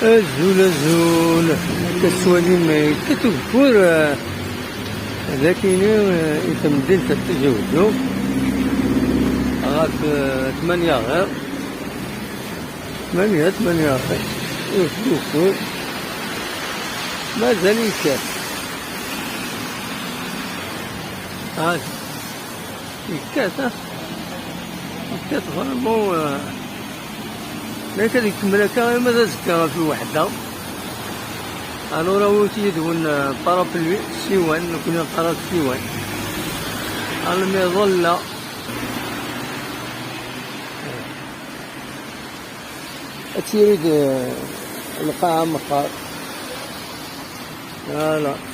الزول كسوالي ما كتوفر لكن يتمدن تتجوزو غاف 8 غير 8 غير يوفر مازال يكاد يكاد فريمون لا كان يكمل هكا مازال زكا في وحده الورا هو تيدون طرف السيوان كنا طرف السيوان على ما يظل تيريد القاعة مقار. فوالا.